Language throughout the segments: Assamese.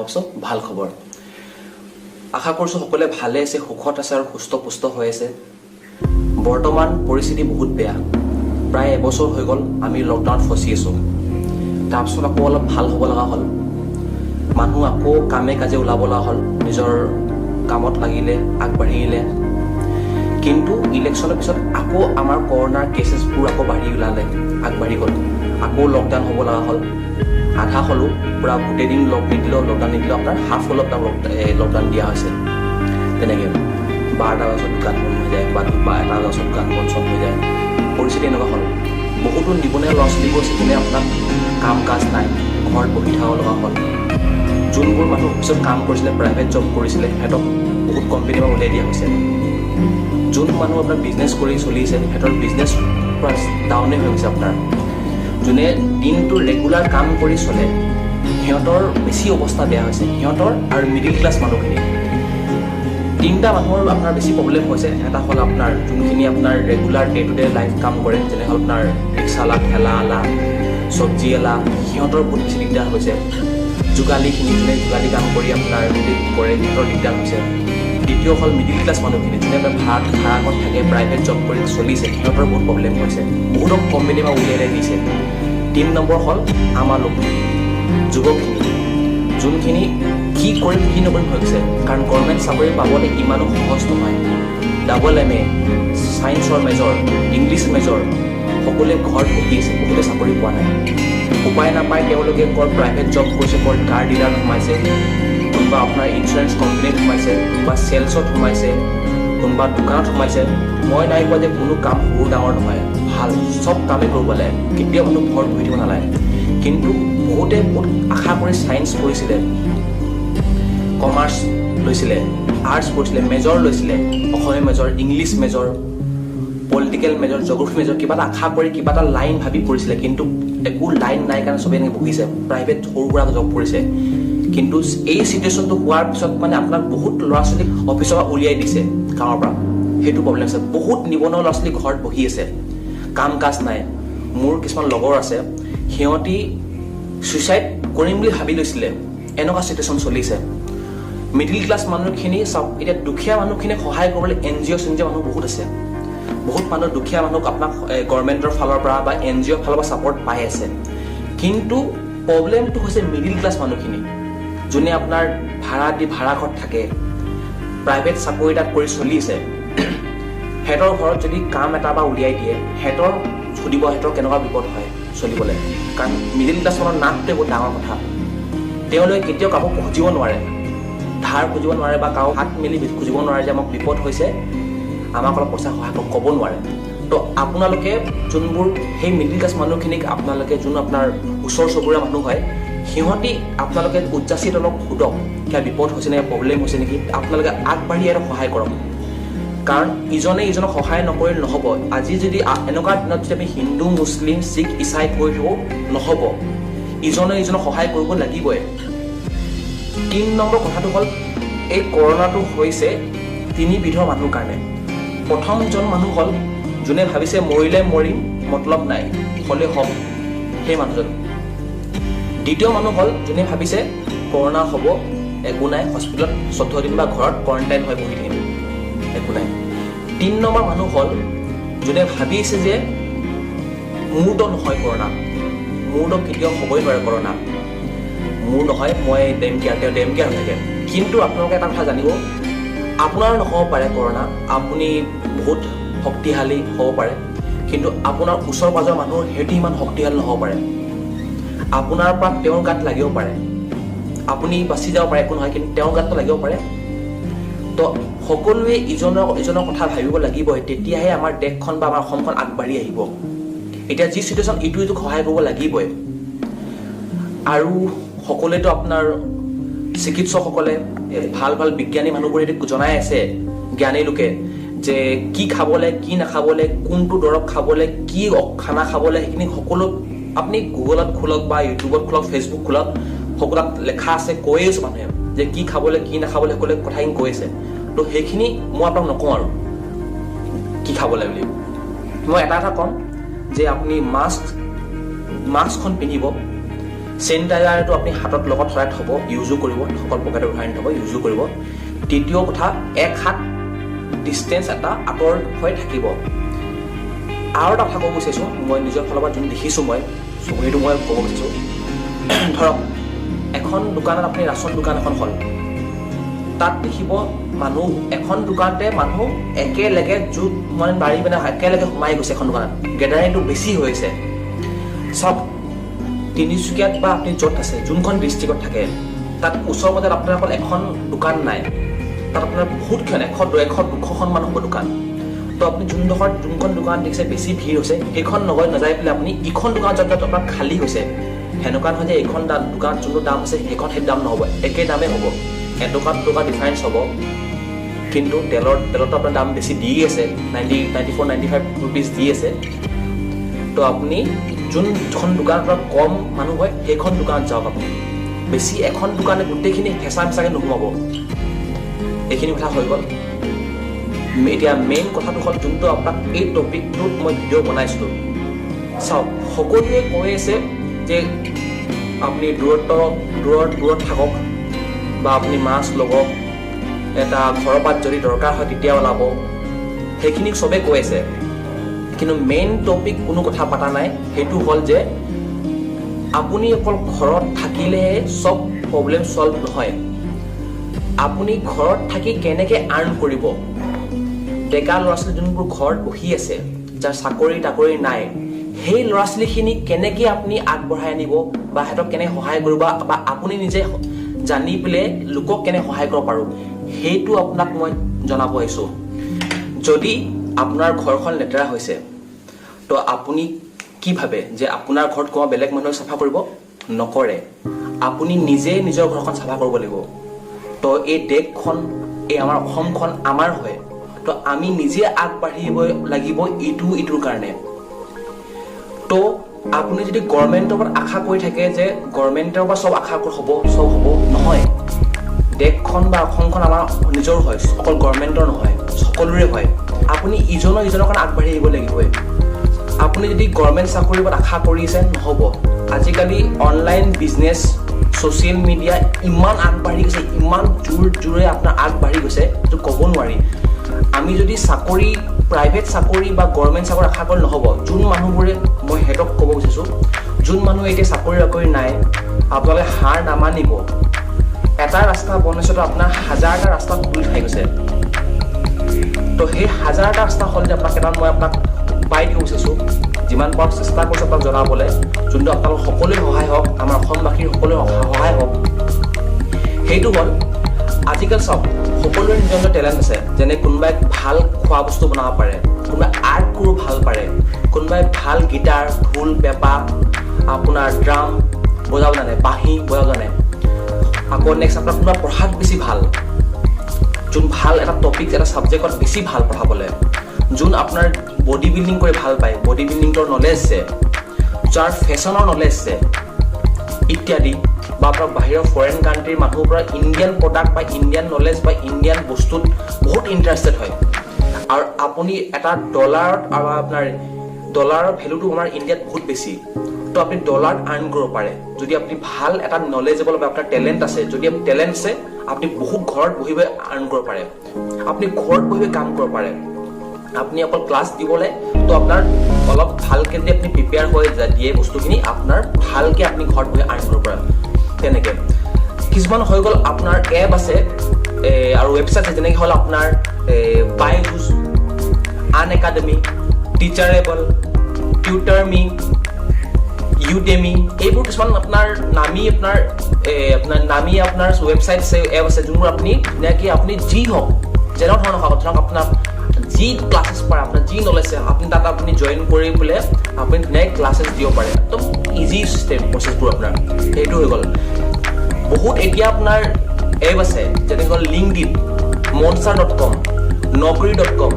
ভাবছো ভাল খবৰ আশা কৰিছো সকলে ভালে আছে সুখত আছে আৰু সুস্থ পুষ্ট হৈ আছে বৰ্তমান পৰিস্থিতি বহুত বেয়া প্ৰায় এবছৰ হৈ গ'ল আমি লকডাউনত ফচি আছো তাৰপিছত আকৌ অলপ ভাল হ'ব লগা হ'ল মানুহ আকৌ কামে কাজে ওলাব লগা হ'ল নিজৰ কামত লাগিলে আগবাঢ়িলে কিন্তু ইলেকশ্যনৰ পিছত আকৌ আমাৰ কৰোনাৰ কেছেছবোৰ আকৌ বাঢ়ি ওলালে আগবাঢ়ি গ'ল আকৌ লকডাউন হ'ব লগা হ'ল আধা হলো পুৰা গোটেই দিন লকডাউন নিদিলেও আপোনাৰ হাফ অলপ লকডাউন দিয়া হৈছে তেনেকৈ 12টা বজাত দোকান বন্ধ হৈ যায় বা 12টা বজাত দোকান বন্ধ হৈ যায় পৰিস্থিতি এনেকুৱা হ'ল বহুতো নিবনুৱা ল'ৰা ছোৱালীবোৰ আছে যোনে আপোনাক কাম কাজ নাই ঘৰত বহি থাকিব লগা হ'ল যোনবোৰ মানুহ পিছত কাম কৰিছিলে প্ৰাইভেট জব কৰিছিলে সিহঁতক বহুত কোম্পানীৰ পৰা উলিয়াই দিয়া হৈছে যোন মানুহ আপোনাৰ বিজনেছ কৰি চলিছে সিহঁতৰ বিজনেছ পুৰা ডাউনে হৈ গৈছে আপোনাৰ যোনে দিনটো ৰেগুলাৰ কাম কৰি চলে সিহঁতৰ বেছি অৱস্থা বেয়া হৈছে সিহঁতৰ আৰু মিডিল ক্লাছ মানুহখিনি তিনিটা মানুহৰ আপোনাৰ বেছি প্ৰব্লেম হৈছে এটা হ'ল আপোনাৰ যোনখিনি আপোনাৰ regular day to day life কাম কৰে যেনে হ'ল আপোনাৰ ৰিক্সাৱালা ঠেলাৱালা চব্জিৱালা সিহঁতৰ বহুত বেছি দিগদাৰ হৈছে যোগালীখিনি যোনে যোগালী কাম কৰি আপোনাৰ কৰে সিহঁতৰ দিগদাৰ হৈছে দ্বিতীয় হ'ল মিডিল ক্লাছ মানুহখিনি যোনে ভাড়াঘৰত থাকে প্ৰাইভেট জব কৰি চলিছে সিহঁতৰ বহুত প্ৰব্লেম হৈছে বহুতক কোম্পানীৰ পৰা উলিয়াই দিছে 3 নম্বৰ হ'ল আমাৰ লোক যুৱকখিনি যোনখিনি কি কৰিম কি নকৰিম হৈ গৈছে কাৰণ গভৰ্ণমেণ্ট চাকৰি পাবলৈ ইমানো সহজ নহয় ডাবল MA ছায়েন্সৰ মেজৰ ইংলিছ মেজৰ সকলোৱে ঘৰত বহি আছে বহুতে চাকৰি পোৱা নাই উপায় নাপায় তেওঁলোকে ক'ৰ প্ৰাইভেট জব কৰিছে ক'ৰ কাৰ ডিলাৰত সোমাইছে কোনোবা আপোনাৰ ইঞ্চুৰেঞ্চ কোম্পানীত সোমাইছে বা চেলছত সোমাইছে কোনোবা দোকানত সোমাইছে মই নাই কোৱা যে কোনো কাম সৰু ডাঙৰ নহয় ভাল চব কামেই কৰিব লাগে কেতিয়াও মানুহ ঘৰত বহি থাকিব নালাগে কিন্তু বহুতে বহুত আশা কৰি ছায়েন্স পঢ়িছিলে কমাৰ্চ লৈছিলে আৰ্টছ পঢ়িছিলে মেজৰ লৈছিলে Assamese major English major political major geography major কিবা এটা আশা কৰি কিবা এটা লাইন ভাবি পঢ়িছিলে কিন্তু একো লাইন নাই কাৰণে চবেই এনেকৈ বহিছে প্ৰাইভেট সৰু সুৰা জব কৰিছে কিন্তু এই চিটুৱেশ্যনটো হোৱাৰ পিছত মানে আপোনাক বহুত ল'ৰা ছোৱালীক অফিচৰ পৰা উলিয়াই দিছে কামৰ পৰা সেইটো প্ৰব্লেম আছে বহুত নিবনুৱা ল'ৰা ছোৱালী ঘৰত বহি আছে কাম কাজ নাই মোৰ কিছুমান লগৰ আছে সিহঁতি ছুইচাইড কৰিম বুলি ভাবি লৈছিলে এনেকুৱা চিটুৱেশ্যন চলিছে মিডিল ক্লাছ মানুহখিনি চাওক এতিয়া দুখীয়া মানুহখিনিক সহায় কৰিবলৈ NGO মানুহ বহুত আছে বহুত মানুহ দুখীয়া মানুহক আপোনাক গভৰ্ণমেণ্টৰ ফালৰ পৰা বা NGO ফালৰ পৰা ছাপৰ্ট পাই আছে কিন্তু প্ৰব্লেমটো হৈছে মিডিল ক্লাছ মানুহখিনি যোনে আপোনাৰ ভাড়া ঘৰত থাকে প্ৰাইভেট চাকৰি এটা কৰি চলিছে সিহঁতৰ ঘৰত যদি কাম এটা বা উলিয়াই দিয়ে সিহঁতৰ সুধিব সিহঁতৰ কেনেকুৱা বিপদ হয় চলিবলৈ কাৰণ মিডিল ক্লাছ মানুহৰ নামটোৱে বহুত ডাঙৰ কথা তেওঁলোকে কেতিয়াও কাকো খুজিব নোৱাৰে ধাৰ খুজিব নোৱাৰে বা কাৰো হাত মেলি খুজিব নোৱাৰে যে আমাক বিপদ হৈছে আমাক অলপ পইচা সহায় ক'ব নোৱাৰে তো আপোনালোকে যোনবোৰ সেই মিডিল ক্লাছ মানুহখিনিক আপোনালোকে যোন আপোনাৰ ওচৰ চুবুৰীয়া মানুহ হয় সিহঁতি আপোনালোকে উচ্চাসিত অলপ সোধক কিবা বিপদ হৈছে নেকি প্ৰব্লেম হৈছে নেকি আপোনালোকে আগবাঢ়ি আৰু সহায় কৰক কাৰণ ইজনে ইজনক সহায় নকৰিলে নহ'ব আজি যদি এনেকুৱা দিনত যদি আমি হিন্দু মুছলিম শিখ ইছাই কৈ থাকোঁ নহ'ব ইজনে ইজনক সহায় কৰিব লাগিবই 3 নম্বৰ কথাটো হ'ল এই কৰোণাটো হৈছে 3 বিধৰ মানুহৰ কাৰণে প্ৰথমজন মানুহ হ'ল যোনে ভাবিছে মৰিলে মৰিম মতলব নাই হ'লে হওক সেই মানুহজন দ্বিতীয় মানুহ হ'ল যোনে ভাবিছে কৰোণা হ'ব একো নাই হস্পিটেলত 14 দিন বা ঘৰত কোৱাৰেণ্টাইন হৈ বহি থাকিম একো নাই 3 নম্বৰ মানুহ হ'ল যোনে ভাবিছে যে মোৰতো নহয় কৰোণা মোৰতো কেতিয়াও হ'বই নোৱাৰে কৰোণা মোৰ নহয় মই ডেম কেয়াৰ হৈ থাকে কিন্তু আপোনালোকে এটা কথা জানিব আপোনাৰ নহ'ব পাৰে কৰোণা আপুনি বহুত শক্তিশালী হ'ব পাৰে কিন্তু আপোনাৰ ওচৰ পাজৰ মানুহৰ সেইটো ইমান শক্তিশালী নহ'ব পাৰে আপোনাৰ পৰা তেওঁৰ গাত লাগিব পাৰে আপুনি বাচি যাব পাৰে একো নহয় কিন্তু তেওঁৰ গাতটো লাগিব পাৰে তো সকলোৱে ইজনৰ কথা ভাবিব লাগিবই তেতিয়াহে আমাৰ দেশখন বা আমাৰ অসমখন আগবাঢ়ি আহিব এতিয়া যি চিটুৱেশ্যন ইটোক সহায় কৰিব লাগিবই আৰু সকলোৱেতো আপোনাৰ চিকিৎসকসকলে ভাল বিজ্ঞানী মানুহবোৰে জনাই আছে জ্ঞানী লোকে যে কি খাবলৈ কি নাখাবলৈ কোনটো দৰৱ খাবলৈ কি খানা খাবলৈ সেইখিনি সকলো আপুনি গুগলত খোলক বা ইউটিউবত খোলক ফেচবুক খোলক সকলোত লেখা আছে কৈ আছে মানুহে যে কি খাবলৈ কি নাখাবলৈ সকলোৱে কথাখিনি কৈ আছে তো সেইখিনি মই আপোনাক নকওঁ আৰু কি খাবলৈ বুলি মই এটা ক'ম যে আপুনি মাস্কখন পিন্ধিব চেনিটাইজাৰটো আপুনি হাতত লগত সদায় থ'ব, ইউজো কৰিব, সকলো পকেটত ভৰাই নথ'ব, ইউজো কৰিব। তৃতীয় কথা, 1 হাত ডিষ্টেঞ্চ এটা আঁতৰ হৈ থাকিব। আৰু এটা কথা ক'ব বিচাৰিছোঁ, মই নিজৰ ফালৰ পৰা যোন দেখিছোঁ সেইটো মই ক'ব বিচাৰিছোঁ। ধৰক এখন দোকানত আপুনি ৰাচন দোকান এখন হ'ল, তাত দেখিব মানুহ এখন দোকানতে মানুহ একেলগে য'ত বাঢ়ি পিনে একেলগে সোমাই গৈছে এখন দোকানত, গেডাৰিংটো বেছি হৈছে। চাওক, তিনিচুকীয়াত বা আপুনি য'ত আছে, যোনখন ডিষ্ট্ৰিক্টত থাকে, তাত ওচৰ মাজত আপোনাৰ অকল এখন দোকান নাই, তাত আপোনাৰ বহুতখন 100-200খন মান হ'ব দোকান। তো আপুনি যোনখন দোকান দেখিছে বেছি ভিৰ হৈছে, সেইখন নাযাই পেলাই আপুনি ইখন দোকান য'ত আপোনাৰ খালী হৈছে, সেনেকুৱা নহয় যে এইখন দোকানত যোনটো দাম আছে সেইখন সেই দাম নহ'ব, একেই দামেই হ'ব, 1-2 টকা ডিফাৰেঞ্চ হ'ব। কিন্তু তেলতো আপোনাৰ দাম বেছি দি আছে, 94-95 ৰুপিজ দি আছে। তো আপুনি যোনখন দোকানৰ পৰা কম মানুহ হয় সেইখন দোকানত যাওক। আপুনি বেছি এখন দোকানে গোটেইখিনি হেঁচা মেচাকৈ নোসোমাব। এইখিনি কথা হৈ গ'ল। এতিয়া মেইন কথাটো হ'ল, যোনটো আপোনাক এই টপিকটোত মই ভিডিঅ' বনাইছিলোঁ। চাওক, সকলোৱে কৈ আছে যে আপুনি দূৰত থাকক, বা আপুনি মাস্ক ল'ব, এটা ঘৰৰ পৰা যদি দৰকাৰ হয় তেতিয়া ওলাব, সেইখিনি চবেই কৈ আছে। কিন্তু মেইন টপিক কোনো কথা পতা নাই, সেইটো হ'ল যে আপুনি অকল ঘৰত থাকিলেহে চব প্ৰব্লেম ছল্ভ নহয়। আপুনি ঘৰত থাকি কেনেকৈ আৰ্ণ কৰিব, ডেকা ল'ৰা ছোৱালী যোনবোৰ ঘৰত বহি আছে, যাৰ চাকৰি তাকৰি নাই, সেই ল'ৰা ছোৱালীখিনিক কেনেকৈ আপুনি আগবঢ়াই আনিব, বা সিহঁতক কেনেকৈ সহায় কৰিব, বা আপুনি নিজে জানি পেলাই লোকক কেনেকৈ সহায় কৰিব পাৰোঁ, সেইটো আপোনাক মই জনাব আহিছোঁ। যদি আপোনাৰ ঘৰখন লেতেৰা হৈছে, তো আপুনি কি ভাবে যে আপোনাৰ ঘৰত কোনোবা বেলেগ মানুহে চাফা কৰিব? নকৰে। আপুনি নিজে নিজৰ ঘৰখন চাফা কৰিব লাগিব। তো এই দেশখন, এই আমাৰ অসমখন আমাৰ হয়, তো আমি নিজে আগবাঢ়িব লাগিব ইটোৰ কাৰণে। তো আপুনি যদি গভৰ্ণমেণ্টৰ পৰা আশা কৰি থাকে যে গভৰ্ণমেণ্টৰ পৰা চব আশা হ'ব নহয়। দেশখন বা অসমখন আমাৰ নিজৰ হয়, অকল গভৰ্ণমেণ্টৰ নহয়, সকলোৰে হয়। আপুনি ইজনৰ কাৰণে আগবাঢ়ি আহিব লাগিবই। আপুনি যদি গভৰ্ণমেণ্ট চাকৰিৰ ওপৰত আশা কৰিছে, নহ'ব। আজিকালি অনলাইন বিজনেছ, ছ'চিয়েল মিডিয়া ইমান আগবাঢ়ি গৈছে, ইমান জোৰে আপোনাৰ আগবাঢ়ি গৈছে, সেইটো ক'ব নোৱাৰি। আমি যদি প্ৰাইভেট চাকৰি বা গভৰ্ণমেণ্ট চাকৰি আশা কৰি নহ'ব। যোন মানুহবোৰে, মই সিহঁতক ক'ব বিচাৰিছোঁ, যোন মানুহে এতিয়া চাকৰি বাকৰি নাই, আপোনালোকে হাৰ নামানিব। এটা ৰাস্তা বনাইছেতো আপোনাৰ 1000টা ৰাস্তা খুলি খাই গৈছে। তো সেই 1000টা ৰাস্তা হ'ল যে মই আপোনাক উপায় দিব বিচাৰিছোঁ, যিমান পাৰোঁ চেষ্টা কৰিছোঁ আপোনাক জনাবলৈ, যোনটো আপোনালোক সকলোৱে সহায় হওক, আমাৰ অসমবাসীৰ সকলোৱে সহায় হওক। সেইটো হ'ল, আজিকালি চাওক, সকলোৰে নিজৰ টেলেণ্ট আছে। যেনে কোনোবাই ভাল খোৱা বস্তু বনাব পাৰে, কোনোবাই আৰ্ট কৰিব ভাল পাৰে, কোনোবাই ভাল গীটাৰ, ঢোল, পেঁপা, আপোনাৰ ড্ৰাম বজাব জানে, বাঁহী বজাব জানে। আকৌ নেক্সট আপোনাৰ কোনোবা পঢ়াত বেছি ভাল, যোন ভাল এটা টপিক, এটা ছাবজেক্টত বেছি ভাল পঢ়াবলৈ, যোন আপোনাৰ বডি বিল্ডিং কৰি ভাল পায়, বডি বিল্ডিংৰ নলেজ আছে, যাৰ ফেশ্বনৰ নলেজ আছে ইত্যাদি, বা আপোনাৰ বাহিৰৰ ফৰেইন কাণ্ট্ৰিৰ মানুহৰ পৰা ইণ্ডিয়ান প্ৰডাক্ট বা ইণ্ডিয়ান নলেজ বা ইণ্ডিয়ান বস্তুত বহুত ইণ্টাৰেষ্টেড হয়। আৰু আপুনি এটা ডলাৰত, আৰু আপোনাৰ ডলাৰৰ ভেলুটো আমাৰ ইণ্ডিয়াত বহুত বেছি। তো আপুনি ডলাৰত আৰ্ণ কৰিব পাৰে যদি আপুনি ভাল এটা নলেজেবল বা আপোনাৰ টেলেণ্ট আছে। যদি আপুনি টেলেণ্ট আছে, আপুনি বহুত ঘৰত বহি আৰ্ণ কৰিব পাৰে, আপুনি ঘৰত বহি কাম কৰিব পাৰে। আপুনি অকল ক্লাছ দিবলৈ, তো আপোনাৰ অলপ ভালকৈ যদি আপুনি প্ৰিপেয়াৰ হৈ দিয়ে বস্তুখিনি, আপোনাৰ ভালকৈ আপুনি ঘৰত বহি আৰ্ণ কৰিব পাৰে। তেনেকৈ কিছুমান হৈ গ'ল, আপোনাৰ এপ আছে আৰু ৱেবছাইট আছে, যেনেকৈ হ'ল আপোনাৰ বাইজুছ, আনএকাডেমি, টিচাৰেবল, টিউটাৰমি, ইউডেমি, এইবোৰ কিছুমান আপোনাৰ নামী ৱেবছাইট আছে, এপ আছে, যোনবোৰ আপুনি ধুনীয়াকৈ আপুনি যি হওক, যেনে ধৰণৰ হওক, ধৰক আপোনাৰ যি ক্লাছেছ পাৰে, আপোনাৰ যি নলেজ আছে, আপুনি তাত আপুনি জইন কৰি পেলাই আপুনি ধুনীয়াকৈ ক্লাছেছ দিব পাৰে। একদম ইজি ষ্টেপ প্ৰচেছবোৰ আপোনাৰ। সেইটো হৈ গ'ল। বহুত এতিয়া আপোনাৰ এপ আছে, যেনেকৈ হ'ল লিংকডিন, monster.com, naukri.com,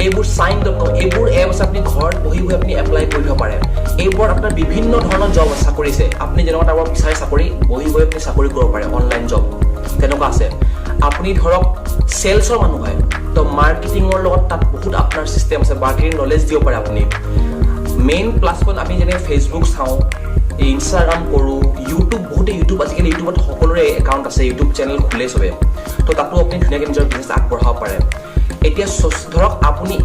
এইবোৰ sign.com, এইবোৰ এপ আছে। আপুনি ঘৰত বহি আপুনি এপ্লাই কৰি দিব পাৰে। এইবোৰত আপোনাৰ বিভিন্ন ধৰণৰ জব আছে, চাকৰি আছে। আপুনি যেনেকুৱা টাইপৰ বিচাৰে চাকৰি, বহি আপুনি চাকৰি কৰিব পাৰে, অনলাইন জব তেনেকুৱা আছে। আপুনি ধৰক চেলছৰ মানুহ হয়, তো মাৰ্কেটিঙৰ লগত তাত বহুত আপোনাৰ ছিষ্টেম আছে, মাৰ্কেটিং নলেজ দিব পাৰে আপুনি। মেইন প্লাছ পইণ্ট, আমি যেনেকৈ ফেচবুক চাওঁ, ইনষ্টাগ্ৰাম কৰোঁ, ইউটিউব বহুতে আজিকালি ইউটিউবত সকলোৰে একাউণ্ট আছে, ইউটিউব চেনেল খোলে চবে, তো তাতো আপুনি ধুনীয়াকৈ নিজৰ বিজনেছ আগবঢ়াব পাৰে। এতিয়া ধৰক আপুনি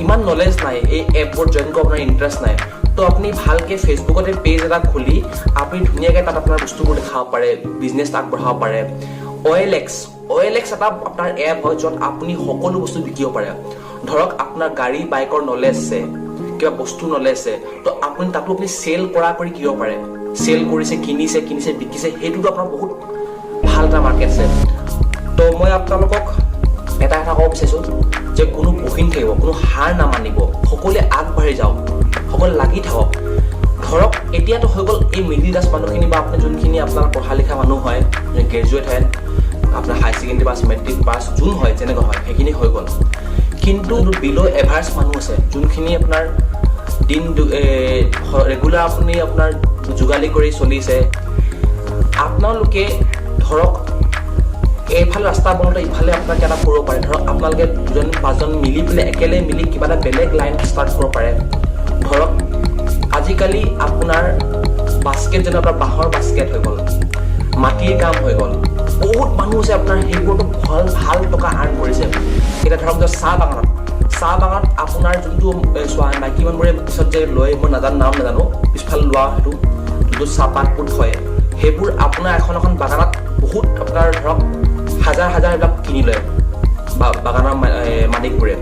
ইমান নলেজ নাই, এই এপবোৰ জইন কৰিব আপোনাৰ ইণ্টাৰেষ্ট নাই, তো আপুনি ভালকৈ ফেচবুকতে পেজ এটা খুলি আপুনি ধুনীয়াকৈ তাত আপোনাৰ বস্তুবোৰ দেখাব পাৰে, বিজনেছ আগবঢ়াব পাৰে। OLX এটা আপোনাৰ এপ হয় য'ত আপুনি সকলো বস্তু বিকিব পাৰে। ধৰক আপোনাৰ গাড়ী বাইকৰ নলেজ আছে, কিবা বস্তু নলেজ আছে, তো আপুনি তাতো আপুনি চেল কৰি কিনিব পাৰে। চেল কৰিছে, কিনিছে বিকিছে, সেইটোতো আপোনাৰ বহুত ভাল এটা মাৰ্কেট আছে। তো মই আপোনালোকক এটা কথা ক'ব বিচাৰিছোঁ যে কোনো বহি নাথাকিব, কোনো হাৰ নামানিব, সকলোৱে আগবাঢ়ি যাওক, সকলোৱে লাগি থাকক। ধৰক এতিয়াতো হৈ গ'ল এই মিডিল ক্লাছ মানুহখিনি বা আপোনাৰ যোনখিনি আপোনাৰ পঢ়া লিখা মানুহ হয়, গ্ৰেজুৱেট হয়, আপোনাৰ higher secondary pass, matric pass, যোন হয় যেনেকুৱা হয় সেইখিনি হৈ গ'ল। কিন্তু বিল' এভাৰেজ মানুহ আছে, যোনখিনি আপোনাৰ দিন ৰেগুলাৰ আপুনি আপোনাৰ যোগালী কৰি চলিছে, আপোনালোকে ধৰক এইফালে ৰাস্তা বনাওঁতে ইফালে আপোনালোকে এটা কৰিব পাৰে। ধৰক আপোনালোকে 2-5জন মিলি পেলাই একেলগে মিলি কিবা এটা বেলেগ লাইন ষ্টাৰ্ট কৰিব পাৰে। ধৰক আজিকালি আপোনাৰ বাস্কেট যেনে আপোনাৰ বাঁহৰ বাস্কেট হৈ গ'ল, মাটিৰ কাম হৈ গ'ল, বহুত মানুহ আছে আপোনাৰ সেইবোৰতো ভাল টকা আৰ্ণ কৰিছে। এতিয়া ধৰক চাহ বাগানত আপোনাৰ যোনটো মাইকী মানুহবোৰে পিছত যে লয়, মই নাম নাজানো, পিছফালে লোৱা সেইটো যোনটো চাহপাতবোৰ হয়, সেইবোৰ আপোনাৰ এখন বাগানত বহুত আপোনাৰ ধৰক হাজাৰ এইবিলাক কিনি লয় বাগানৰ মালিকবোৰে।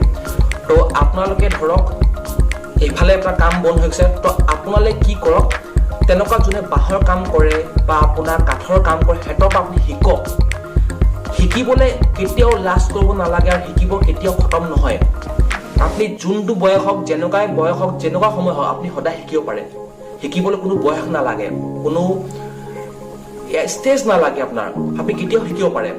তো আপোনালোকে ধৰক এইফালে আপোনাৰ কাম বন্ধ হৈ গৈছে, তো আপোনালোকে কি কৰক, তেনেকুৱা যোনে বাঁহৰ কাম কৰে বা আপোনাৰ কাঠৰ কাম কৰে সিহঁতক আপুনি শিকক। শিকিবলৈ কেতিয়াও লাজ কৰিব নালাগে আৰু শিকিব কেতিয়াও খতম নহয়। আপুনি যোনটো বয়স হওক, যেনেকুৱা সময় হওক, আপুনি সদায় শিকিব পাৰে। শিকিবলৈ কোনো বয়স নালাগে, কোনো ষ্টেজ নালাগে আপোনাৰ, আপুনি কেতিয়াও শিকিব পাৰে।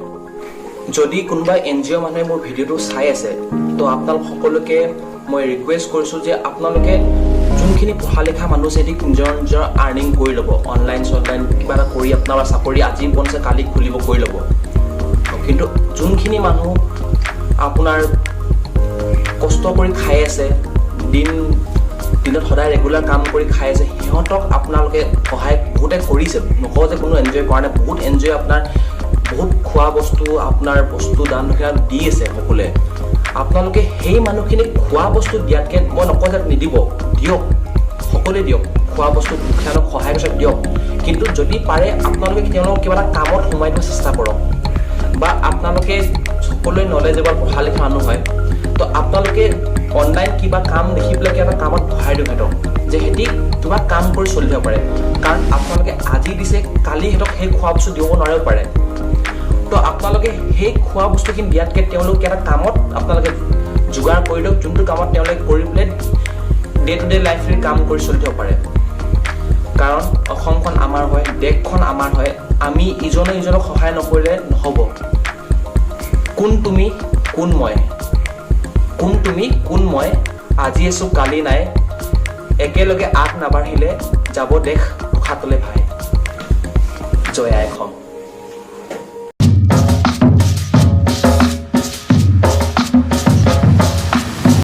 যদি কোনোবা NGO মানুহে মোৰ ভিডিঅ'টো চাই আছে, তো আপোনালোক সকলোকে মই ৰিকুৱেষ্ট কৰিছোঁ যে আপোনালোকে যোনখিনি পঢ়া লিখা মানুহ আছে নিজৰ আৰ্নিং কৰি ল'ব, অনলাইন কিবা এটা কৰি আপোনাৰ চাকৰি আজি বনিছে কালি খুলিব কৰি ল'ব। কিন্তু যোনখিনি মানুহ আপোনাৰ কষ্ট কৰি খাই আছে, দিনত সদায় ৰেগুলাৰ কাম কৰি খাই আছে, সিহঁতক আপোনালোকে সহায় বহুতে কৰিছে, নকওঁ যে কোনো এনজয় কৰা নাই, বহুত এনজয় আপোনাৰ বহুত খোৱা বস্তু আপোনাৰ বস্তু দান দক্ষিণা দি আছে সকলোৱে। আপোনালোকে সেই মানুহখিনিক খোৱা বস্তু দিয়াতকৈ মই নকওঁ যে নিদিব, দিয়ক, সকলোৱে দিয়ক, খোৱা বস্তু দক্ষিণাক সহায় কৰি দিয়ক। কিন্তু যদি পাৰে আপোনালোকে তেওঁলোকক কিবা এটা কামত সোমাই দিব চেষ্টা কৰক। বা আপোনালোকে সকলোৱে নলেজেবল পঢ়া লিখা মানুহ হয়, তো আপোনালোকে অনলাইন কিবা কাম দেখি পেলাই কিবা এটা কামত সহায় দিয়ক সিহঁতক, যে সিহঁতি কিবা কাম কৰি চলি থাকিব পাৰে। কাৰণ আপোনালোকে আজি দিছে কালি সিহঁতক সেই খোৱা বস্তু দিব নোৱাৰিব পাৰে। তো আপোনালোকে সেই খোৱা বস্তুখিনি দিয়াতকৈ তেওঁলোক এটা কামত আপোনালোকে যোগাৰ কৰি দিয়ক, যোনটো কামত তেওঁলোকে কৰি পেলাই ডে টু ডে লাইফ কাম কৰি চলি থাকিব পাৰে। কাৰণ অসমখন আমাৰ হয়, দেশখন আমাৰ হয়, আমি ইজনে ইজনক সহায় নকৰিলে নহ'ব। কোন তুমি কোন মই আজি আছোঁ কালি নাই, একেলগে আগ নাবাঢ়িলে যাব দেশ উশাহ তলে ভাই। জয় আই অসম।